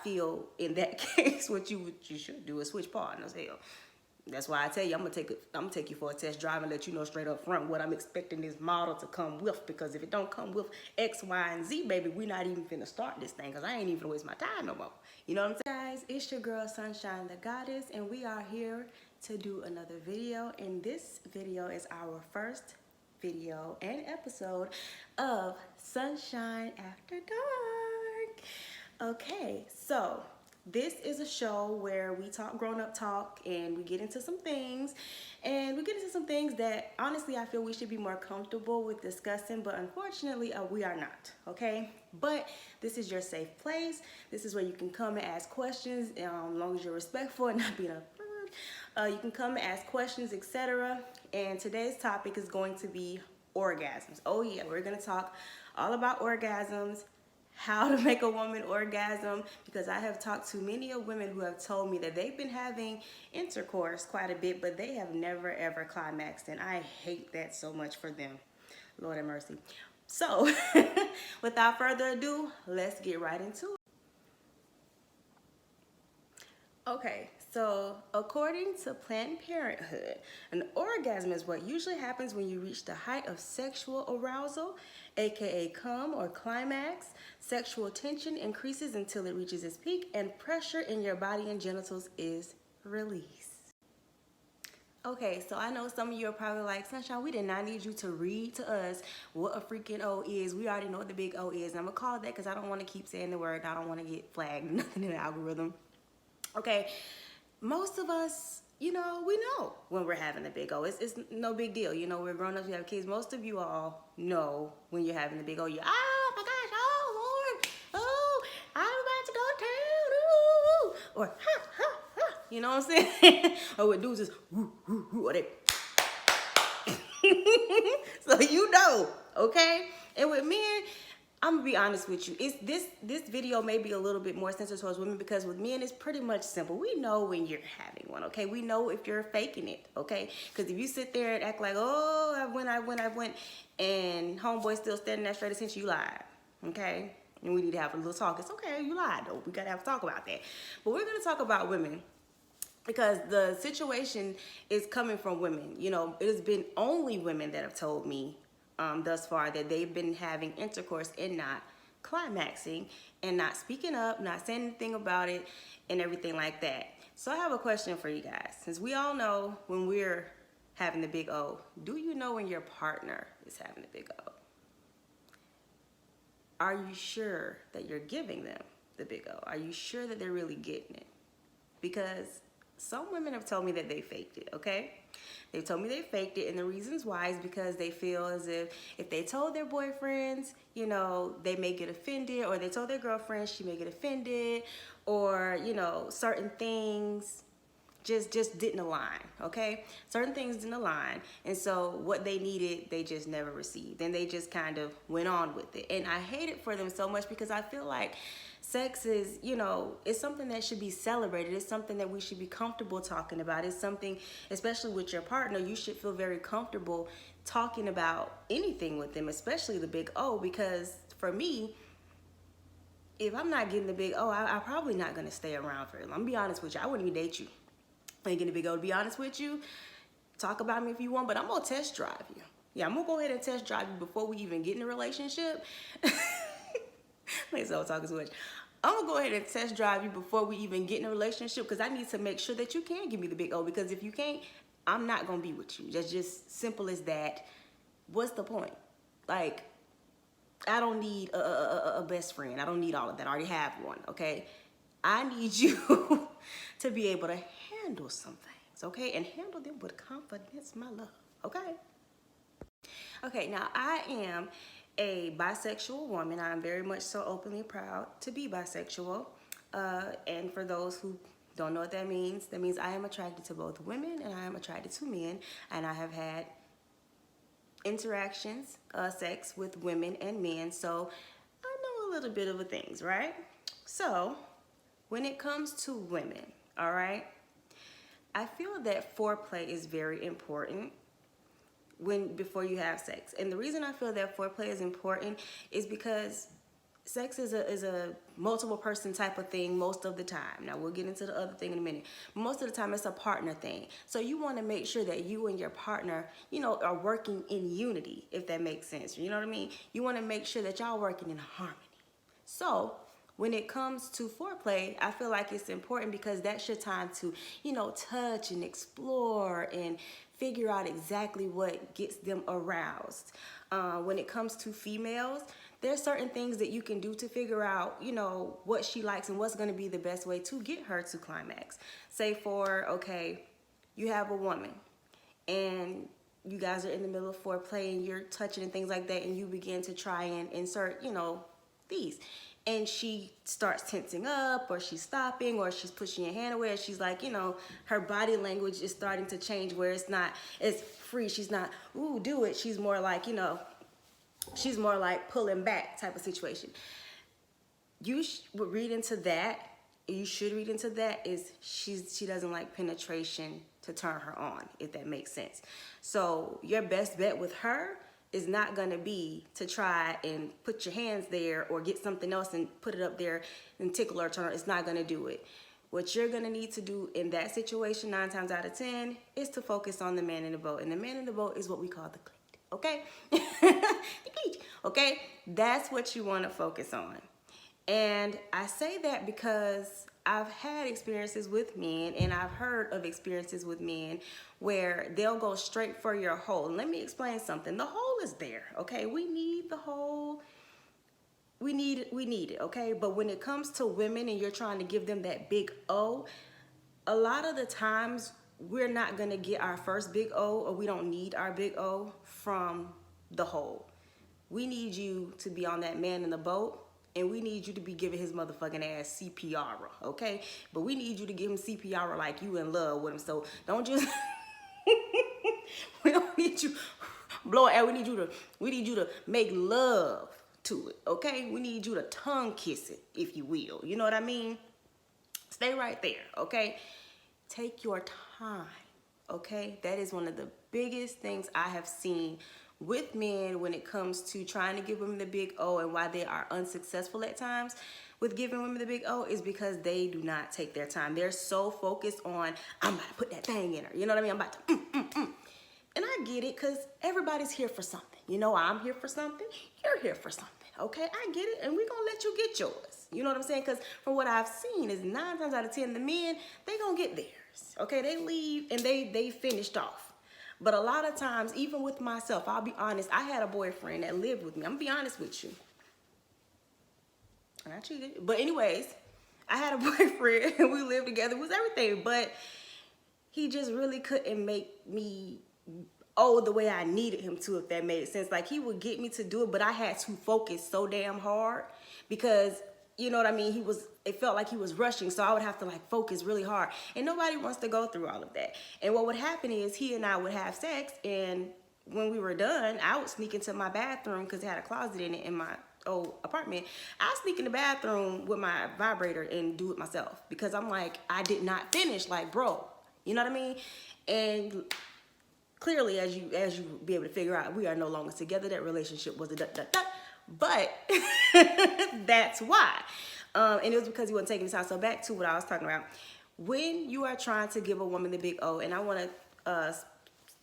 feel in that case what you should do is switch partners. Hell, that's why I tell you I'm gonna take you for a test drive and let you know straight up front what I'm expecting this model to come with. Because if it don't come with X, Y, and Z, baby, we not even finna start this thing. Because I ain't even gonna waste my time no more. You know what I'm saying? Guys, it's your girl Sunshine the Goddess, and we are here to do another video. And this video is our first video and episode of Sunshine After Dark. Okay, so this is a show where we talk grown-up talk and we get into some things, that honestly I feel we should be more comfortable with discussing, but unfortunately we are not, okay? But this is your safe place. This is where you can come and ask questions, as long as you're respectful and not being a you can come and ask questions, etc. And today's topic is going to be orgasms. Oh yeah, we're gonna talk all about orgasms, how to make a woman orgasm, because I have talked to many of women who have told me that they've been having intercourse quite a bit, but they have never ever climaxed, and I hate that so much for them. Lord have mercy. So without further ado, let's get right into it. Okay, so according to Planned Parenthood, an orgasm is what usually happens when you reach the height of sexual arousal, aka come or climax. Sexual tension increases until it reaches its peak, and pressure in your body and genitals is released. Okay, so I know some of you are probably like, Sunshine, we did not need you to read to us what a freaking O is. We already know what the big O is. And I'm going to call it that because I don't want to keep saying the word. I don't want to get flagged, nothing in the algorithm. Okay, most of us, you know, we know when we're having a big O. It's no big deal. You know, we're grown-ups, we have kids. Most of you all know when you're having a big O. You're, oh my gosh, oh Lord, oh, I'm about to go to town, ooh, or ha, ha, ha. You know what I'm saying? Or what dudes is, woo, woo, woo, or they. So you know, okay? And with men, I'm gonna be honest with you. It's this video may be a little bit more sensitive towards women, because with men it's pretty much simple. We know when you're having one, okay? We know if you're faking it, okay? Because if you sit there and act like, oh, I went, and homeboy's still standing there straight attention, you lied, okay? And we need to have a little talk. It's okay, you lied though. We gotta have a talk about that. But we're gonna talk about women, because the situation is coming from women. You know, it has been only women that have told me thus far that they've been having intercourse and not climaxing, and not speaking up, not saying anything about it, and everything like that. So I have a question for you guys. Since we all know when we're having the big O, do you know when your partner is having the big O? Are you sure that you're giving them the big O? Are you sure that they're really getting it? Because some women have told me that they faked it, okay? They've told me they faked it, and the reasons why is because they feel as if they told their boyfriends, you know, they may get offended, or they told their girlfriend, she may get offended, or, you know, certain things just didn't align, okay? Certain things didn't align, and so what they needed, they just never received, and they just kind of went on with it. And I hate it for them so much, because I feel like sex is, you know, it's something that should be celebrated. It's something that we should be comfortable talking about. It's something, especially with your partner, you should feel very comfortable talking about anything with them, especially the big O, because for me, if I'm not getting the big O, I'm probably not going to stay around for it. I'm going to be honest with you. I wouldn't even date you. I ain't getting the big O. To be honest with you, talk about me if you want, but I'm going to test drive you. Yeah, I'm going to go ahead and test drive you before we even get in a relationship. Please don't talk too much. I'm gonna go ahead and test drive you before we even get in a relationship, because I need to make sure that you can give me the big O, because if you can't, I'm not gonna be with you. That's just simple as that. What's the point? Like, I don't need a best friend. I don't need all of that. I already have one, okay? I need you to be able to handle some things, okay? And handle them with confidence, my love, okay? Okay, now I am a bisexual woman. I'm very much so openly proud to be bisexual. And for those who don't know what that means I am attracted to both women and I am attracted to men. And I have had interactions, sex with women and men. So I know a little bit of the things, right? So when it comes to women, all right, I feel that foreplay is very important before you have sex. And the reason I feel that foreplay is important is because sex is a multiple person type of thing most of the time. Now we'll get into the other thing in a minute. Most of the time it's a partner thing. So you want to make sure that you and your partner, you know, are working in unity, if that makes sense. You know what I mean? You want to make sure that y'all working in harmony. So when it comes to foreplay, I feel like it's important because that's your time to, you know, touch and explore and figure out exactly what gets them aroused. When it comes to females, there's certain things that you can do to figure out, you know, what she likes and what's going to be the best way to get her to climax. Say okay, you have a woman and you guys are in the middle of foreplay and you're touching and things like that, and you begin to try and insert, you know, these. And she starts tensing up, or she's stopping, or she's pushing your hand away, and she's like, you know, her body language is starting to change where it's not as free. She's not, ooh, do it. She's more like, you know, she's more like pulling back type of situation. You would read into that. You should read into that is she doesn't like penetration to turn her on, if that makes sense. So your best bet with her is not going to be to try and put your hands there or get something else and put it up there and tickle or turn her. It's not going to do it. What you're going to need to do in that situation 9 times out of 10 is to focus on the man in the boat. And the man in the boat is what we call the cleat. Okay? The cleat. Okay? That's what you want to focus on. And I say that because I've had experiences with men, and I've heard of experiences with men where they'll go straight for your hole. And let me explain something. The hole is there, okay? We need the hole. We need it, okay? But when it comes to women and you're trying to give them that big O, a lot of the times we're not gonna get our first big O, or we don't need our big O from the hole. We need you to be on that man in the boat, and we need you to be giving his motherfucking ass CPR, okay? But we need you to give him CPR like you in love with him. So don't just, we don't need you blowing air. We need you to make love to it, okay? We need you to tongue kiss it, if you will. You know what I mean? Stay right there, okay? Take your time, okay? That is one of the biggest things I have seen with men when it comes to trying to give women the big O, and why they are unsuccessful at times with giving women the big O is because they do not take their time. They're so focused on, I'm about to put that thing in her. You know what I mean? I'm about to, And I get it, because everybody's here for something. You know, I'm here for something. You're here for something. Okay, I get it, and we're going to let you get yours. You know what I'm saying? Because from what I've seen is 9 times out of 10, the men, they going to get theirs. Okay, they leave and they finished off. But a lot of times, even with myself, I'll be honest, I had a boyfriend that lived with me. I'm going to be honest with you. And I cheated. But anyways, I had a boyfriend and we lived together. It was everything. But he just really couldn't make me the way I needed him to, if that made sense. Like, he would get me to do it, but I had to focus so damn hard because, you know what I mean, it felt like he was rushing, so I would have to like focus really hard. And nobody wants to go through all of that. And what would happen is he and I would have sex, and when we were done, I would sneak into my bathroom because it had a closet in it in my old apartment. I sneak in the bathroom with my vibrator and do it myself because I'm like, I did not finish, like, bro, you know what I mean? And clearly, as you be able to figure out, we are no longer together. That relationship was but that's why. And it was because he wasn't taking his time. So back to what I was talking about. When you are trying to give a woman the big O, and I want to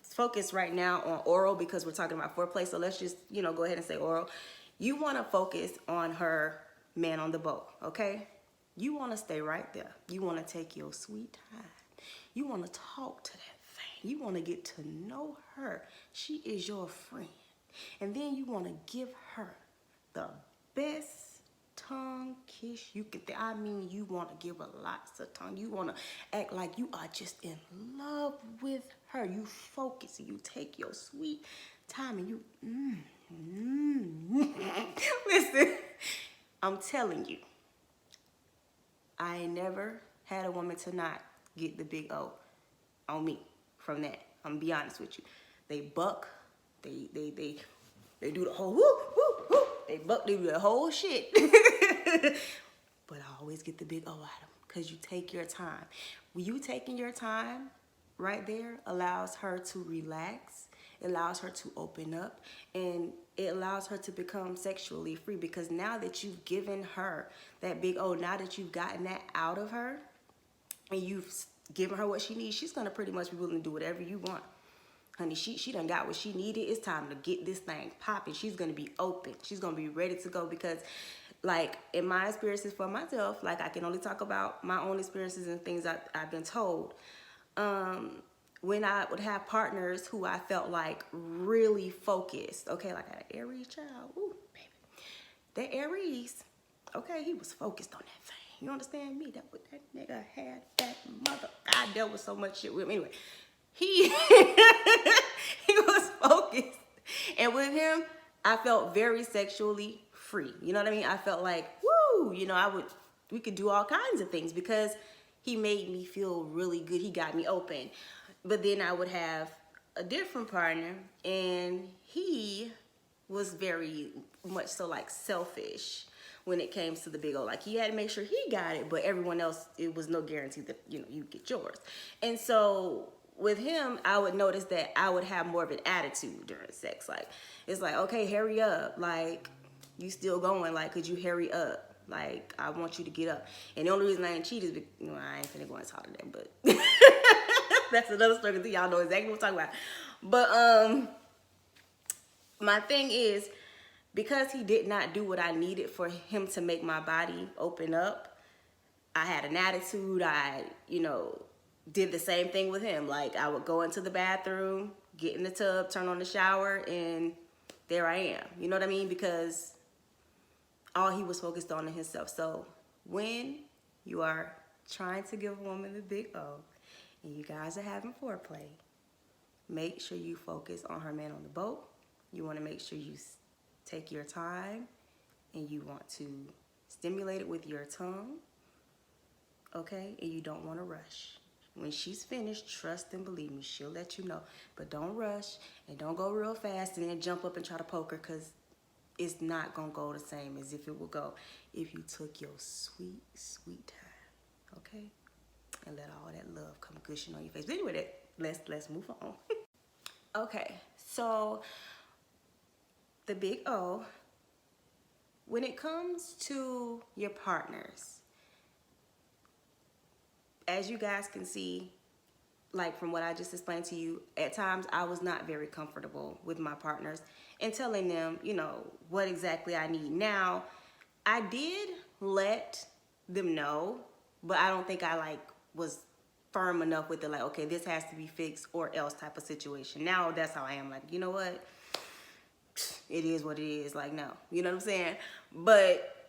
focus right now on oral because we're talking about foreplay. So let's just, you know, go ahead and say oral. You want to focus on her man on the boat, okay? You want to stay right there. You want to take your sweet time. You want to talk to that thing. You want to get to know her. She is your friend. And then you want to give her the best tongue kiss you could. I mean, you want to give her lots of tongue. You want to act like you are just in love with her. You focus and you take your sweet time and you Listen, I'm telling you, I ain't never had a woman to not get the big O on me from that. I'm gonna be honest with you. They buck, they do the whole woo, woo, woo. They buck, they do the whole shit. But I always get the big O out of them because you take your time. When you taking your time right there allows her to relax, it allows her to open up, and it allows her to become sexually free, because now that you've given her that big O, now that you've gotten that out of her and you've given her what she needs, she's gonna pretty much be willing to do whatever you want. Honey, she done got what she needed. It's time to get this thing popping. She's gonna be open. She's gonna be ready to go, because like in my experiences for myself, like I can only talk about my own experiences and things I've been told. When I would have partners who I felt like really focused, okay, like I had an Aries child, ooh, baby. That Aries, okay, he was focused on that thing. You understand me? That nigga had that mother. I dealt with so much shit with him. Anyway, he was focused. And with him, I felt very sexually free. You know what I mean? I felt like, woo, you know, we could do all kinds of things because he made me feel really good. He got me open. But then I would have a different partner, and he was very much so like selfish when it came to the big O. Like he had to make sure he got it, but everyone else, it was no guarantee that, you know, you get yours. And so with him, I would notice that I would have more of an attitude during sex. Like, it's like, okay, hurry up. Like, you still going. Like, could you hurry up? Like, I want you to get up. And the only reason I ain't cheat is because, you know, I ain't finna go into all of that, but that's another story because y'all know exactly what I'm talking about. But my thing is, because he did not do what I needed for him to make my body open up, I had an attitude. I, you know, did the same thing with him. Like, I would go into the bathroom, get in the tub, turn on the shower, and there I am. You know what I mean? Because all he was focused on himself. So when you are trying to give a woman the big O and you guys are having foreplay, make sure you focus on her man on the boat. You want to make sure you take your time and you want to stimulate it with your tongue, okay? And you don't want to rush. When she's finished, trust and believe me, she'll let you know. But don't rush and don't go real fast and then jump up and try to poke her, because it's not going to go the same as if it would go if you took your sweet, sweet time, okay? And let all that love come gushing on your face. But anyway, let's move on. Okay, so the big O, when it comes to your partners, as you guys can see, like from what I just explained to you, at times I was not very comfortable with my partners and telling them, you know, what exactly I need. Now, I did let them know, but I don't think I like was firm enough with it, like, okay, this has to be fixed or else type of situation. Now that's how I am, like, you know what? It is what it is, like, no. You know what I'm saying? But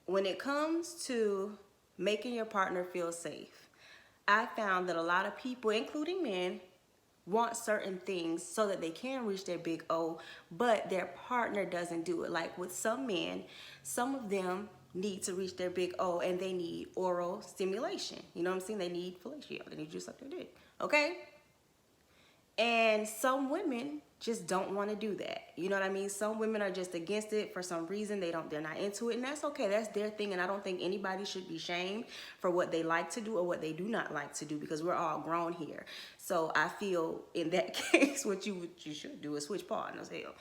when it comes to making your partner feel safe, I found that a lot of people, including men, want certain things so that they can reach their big O, but their partner doesn't do it. Like with some men, some of them need to reach their big O and they need oral stimulation. You know what I'm saying? They need fellatio. They need to suck their dick. Okay? And some women just don't want to do that. You know what I mean? Some women are just against it for some reason. They're not into it, and that's okay. That's their thing, and I don't think anybody should be shamed for what they like to do or what they do not like to do, because we're all grown here. So I feel in that case, what you should do is switch partners. Hell,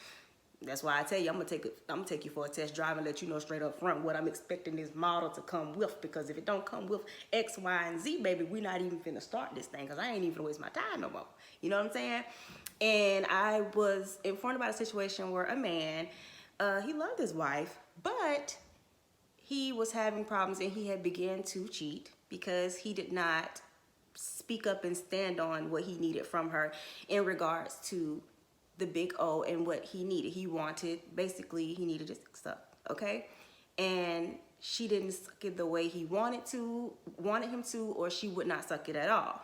that's why I tell you, I'm gonna take you for a test drive and let you know straight up front what I'm expecting this model to come with. Because if it don't come with X, Y, and Z, baby, we're not even finna start this thing, because I ain't even gonna waste my time no more. You know what I'm saying? And I was informed about a situation where a man, he loved his wife, but he was having problems and he had began to cheat because he did not speak up and stand on what he needed from her in regards to the big O and what he needed. He needed to suck, okay? And she didn't suck it the way he wanted him to, or she would not suck it at all.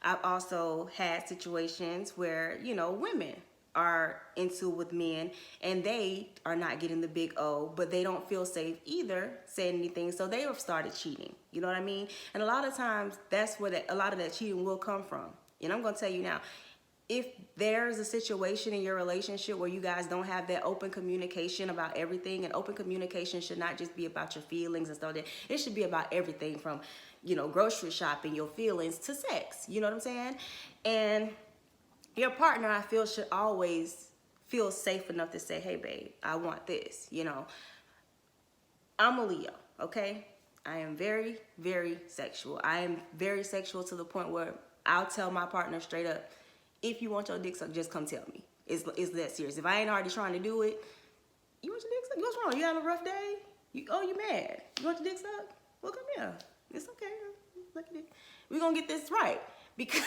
I've also had situations where, you know, women are into it with men and they are not getting the big O, but they don't feel safe either saying anything, so they have started cheating. You know what I mean? And a lot of times that's where a lot of that cheating will come from. And I'm going to tell you now, if there's a situation in your relationship where you guys don't have that open communication about everything, and open communication should not just be about your feelings and stuff, it should be about everything from, you know, grocery shopping, your feelings, to sex. You know what I'm saying? And your partner, I feel, should always feel safe enough to say, hey, babe, I want this. You know, I'm a Leo, okay? I am very, very sexual. I am very sexual to the point where I'll tell my partner straight up, if you want your dick sucked, just come tell me. It's that serious. If I ain't already trying to do it, you want your dick sucked? What's wrong? You having a rough day? You mad? You want your dick sucked? Well, come here. It's okay. Look at it. We're going to get this right. Because...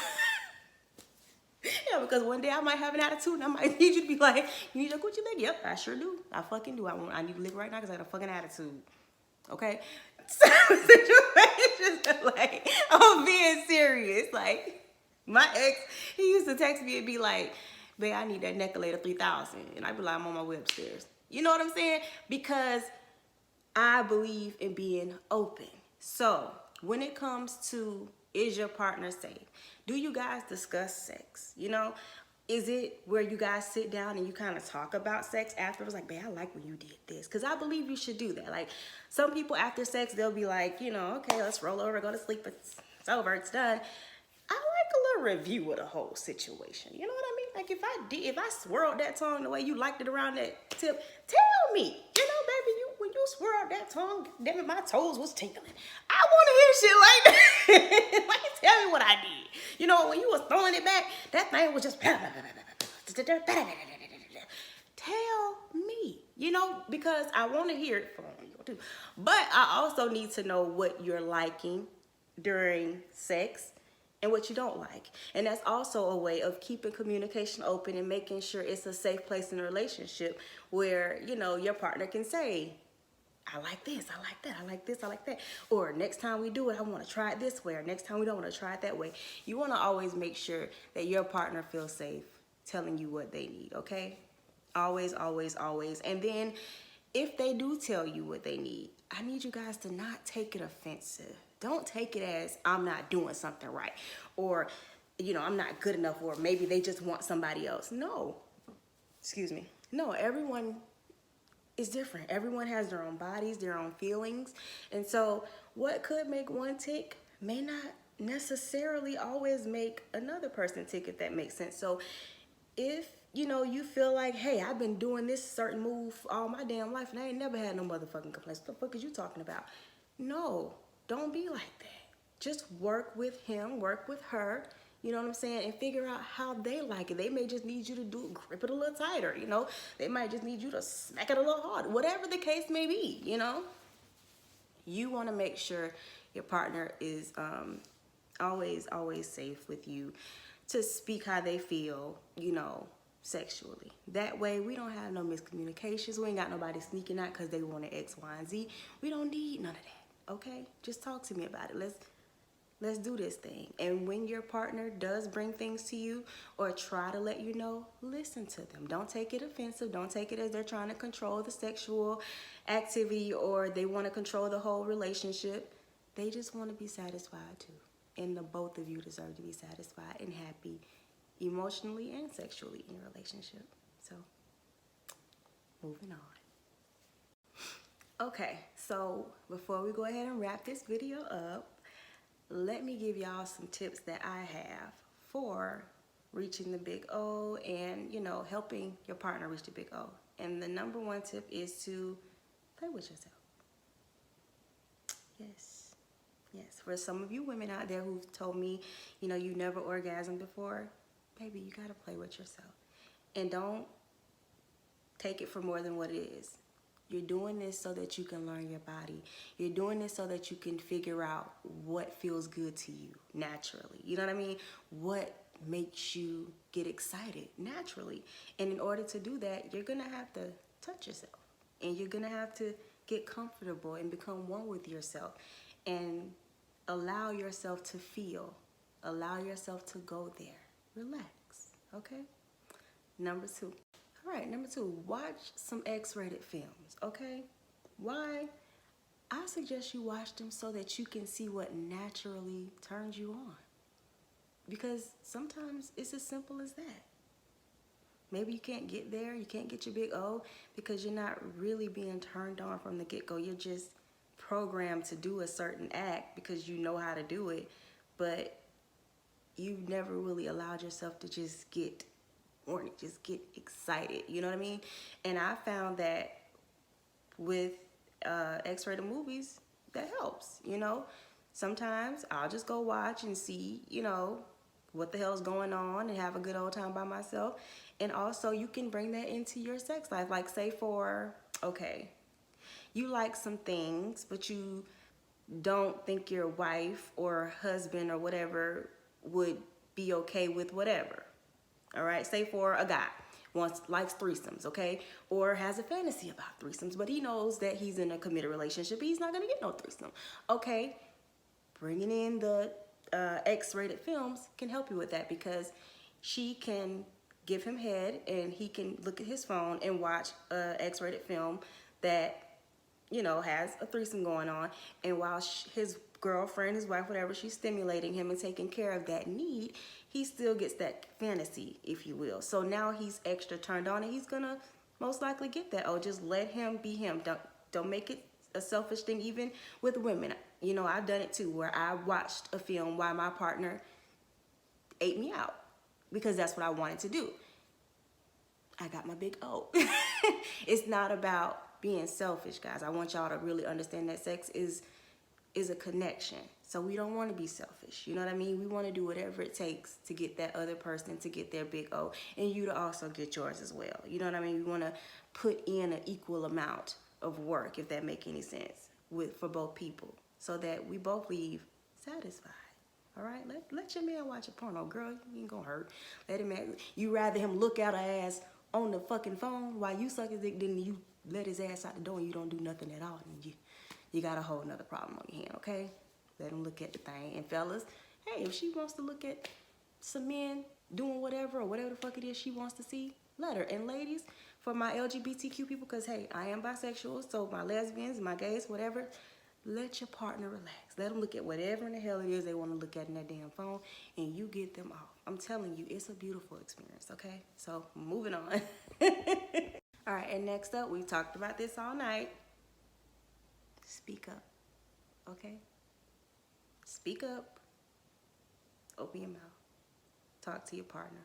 yeah, because one day I might have an attitude and I might need you to be like, you need your coochie lick? Yep, I sure do. I fucking do. I need to lick right now because I got a fucking attitude. Okay? So, situations like, I'm being serious. Like, my ex, he used to text me and be like, babe, I need that Neckalator 3000. And I'd be like, I'm on my way upstairs. You know what I'm saying? Because I believe in being open. So, when it comes to, is your partner safe? Do you guys discuss sex? You know, is it where you guys sit down and you kind of talk about sex afterwards? Like, babe, I like when you did this. Because I believe you should do that. Like, some people after sex, they'll be like, you know, okay, let's roll over, go to sleep. It's over, it's done. I like a little review of the whole situation. You know what I mean? Like, if I swirled that tongue the way you liked it around that tip, tell me. You know, baby, when you swirled that tongue, damn it, my toes was tingling. I want to hear shit like that. Like, tell me what I did. You know, when you was throwing it back, that thing was just... tell me. You know, because I want to hear it from you too. But I also need to know what you're liking during sex and what you don't like. And that's also a way of keeping communication open and making sure it's a safe place in a relationship where, you know, your partner can say, I like this, I like that, I like this, I like that. Or next time we do it, I want to try it this way. Or next time we don't want to try it that way. You want to always make sure that your partner feels safe telling you what they need, okay? Always, always, always. And then if they do tell you what they need, I need you guys to not take it offensive. Don't take it as I'm not doing something right, or, you know, I'm not good enough, or maybe they just want somebody else. No, excuse me. No, everyone is different. Everyone has their own bodies, their own feelings. And so what could make one tick may not necessarily always make another person tick, if that makes sense. So if, you know, you feel like, hey, I've been doing this certain move all my damn life and I ain't never had no motherfucking complaints. What the fuck is you talking about? No, don't be like that. Just work with him, work with her, you know what I'm saying, and figure out how they like it. They may just need you to grip it a little tighter, you know. They might just need you to smack it a little harder. Whatever the case may be, you know. You want to make sure your partner is always, always safe with you to speak how they feel, you know, sexually. That way we don't have no miscommunications. We ain't got nobody sneaking out because they wanted X, Y, and Z. We don't need none of that, okay? Just talk to me about it. Let's do this thing. And when your partner does bring things to you or try to let you know, listen to them. Don't take it offensive. Don't take it as they're trying to control the sexual activity or they want to control the whole relationship. They just want to be satisfied too. And the both of you deserve to be satisfied and happy emotionally and sexually in your relationship. So, moving on. Okay, so before we go ahead and wrap this video up, let me give y'all some tips that I have for reaching the big O and, you know, helping your partner reach the big O. And the number one tip is to play with yourself. Yes. Yes, for some of you women out there who've told me, you know, you never orgasmed before, baby, you gotta play with yourself. And don't take it for more than what it is. You're doing this so that you can learn your body. You're doing this so that you can figure out what feels good to you naturally. You know what I mean? What makes you get excited naturally. And in order to do that, you're gonna have to touch yourself. And you're gonna have to get comfortable and become one with yourself. And allow yourself to feel. Allow yourself to go there. Relax, okay? Number two. All right, number two, watch some X-rated films, okay? Why? I suggest you watch them so that you can see what naturally turns you on. Because sometimes it's as simple as that. Maybe you can't get there, you can't get your big O because you're not really being turned on from the get-go. You're just programmed to do a certain act because you know how to do it, but you've never really allowed yourself to just get horny, just get excited. You know what I mean? And I found that with X-rated movies, that helps. You know, sometimes I'll just go watch and see, you know, what the hell's going on and have a good old time by myself. And also, you can bring that into your sex life. Like, say okay, you like some things, but you don't think your wife or husband or whatever would be okay with whatever. All right, say for a guy likes threesomes, okay, or has a fantasy about threesomes, but he knows that he's in a committed relationship. He's not gonna get no threesome. Okay, bringing in the X-rated films can help you with that, because she can give him head and he can look at his phone and watch a X-rated film that, you know, has a threesome going on, and while his girlfriend, his wife, whatever, she's stimulating him and taking care of that need, he still gets that fantasy, if you will. So now he's extra turned on, and he's gonna most likely get that. Oh, just let him be him. Don't make it a selfish thing. Even with women, you know, I've done it too, where I watched a film while my partner ate me out, because that's what I wanted to do. I got my big O. It's not about being selfish, guys. I want y'all to really understand that sex is a connection. So we don't want to be selfish. You know what I mean? We want to do whatever it takes to get that other person to get their big O, and you to also get yours as well. You know what I mean? We want to put in an equal amount of work, if that make any sense, for both people, so that we both leave satisfied. All right, let your man watch a porno, girl. You ain't gonna hurt. Let him. You rather him look at her ass on the fucking phone while you suck his dick than you let his ass out the door and you don't do nothing at all. And you got a whole nother problem on your hand. Okay, let him look at the thing. And fellas, hey, if she wants to look at some men doing whatever or whatever the fuck it is she wants to see, let her. And ladies, for my LGBTQ people, because hey, I am bisexual, so my lesbians, my gays, whatever. Let your partner relax. Let them look at whatever in the hell it is they want to look at in that damn phone, and you get them off. I'm telling you, it's a beautiful experience, okay? So, moving on. All right, and next up, we've talked about this all night. Speak up, okay? Speak up. Open your mouth. Talk to your partner.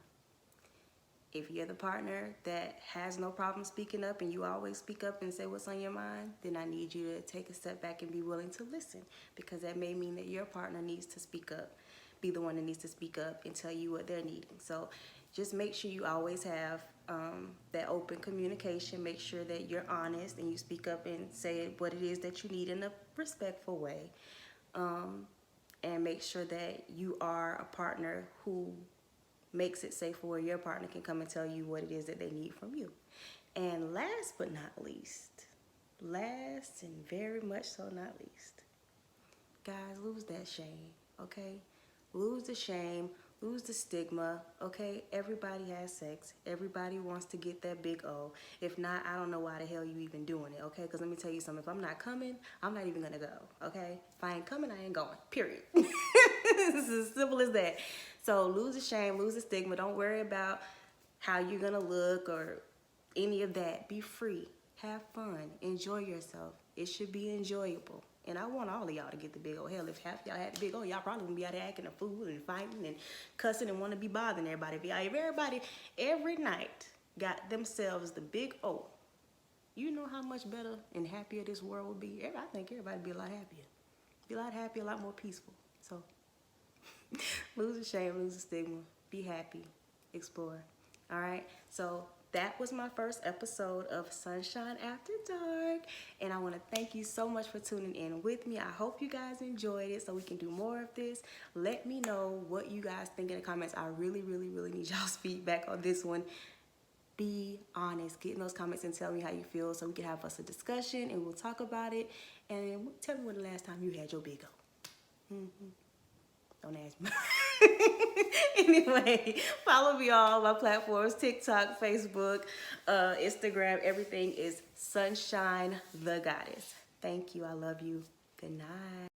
If you're the partner that has no problem speaking up and you always speak up and say what's on your mind, then I need you to take a step back and be willing to listen, because that may mean that your partner needs to speak up, be the one that needs to speak up and tell you what they're needing. So just make sure you always have that open communication. Make sure that you're honest and you speak up and say what it is that you need in a respectful way. And make sure that you are a partner who makes it safe where your partner can come and tell you what it is that they need from you. And last but not least, last and very much so not least, guys, lose that shame, okay? Lose the shame, lose the stigma, okay? Everybody has sex. Everybody wants to get that big O. If not, I don't know why the hell you even doing it, okay? Because let me tell you something. If I'm not coming, I'm not even going to go, okay? If I ain't coming, I ain't going, period. It's as simple as that. So lose the shame, lose the stigma. Don't worry about how you're going to look or any of that. Be free. Have fun. Enjoy yourself. It should be enjoyable. And I want all of y'all to get the big O. Hell, if half y'all had the big O, y'all probably wouldn't be out there acting a fool and fighting and cussing and want to be bothering everybody. If everybody every night got themselves the big O, you know how much better and happier this world would be. I think everybody would be a lot happier. Be a lot happier, a lot more peaceful. So lose the shame, lose the stigma, be happy, explore. All right, so that was my first episode of Sunshine After Dark, and I want to thank you so much for tuning in with me. I hope you guys enjoyed it, so we can do more of this. Let me know what you guys think in the comments. I really, really, really need y'all's feedback on this one. Be honest, get in those comments and tell me how you feel, so we can have us a discussion and we'll talk about it. And tell me when the last time you had your big O. Don't ask me. Anyway, follow me on all my platforms, TikTok, Facebook, Instagram. Everything is Sunshine the Goddess. Thank you. I love you. Good night.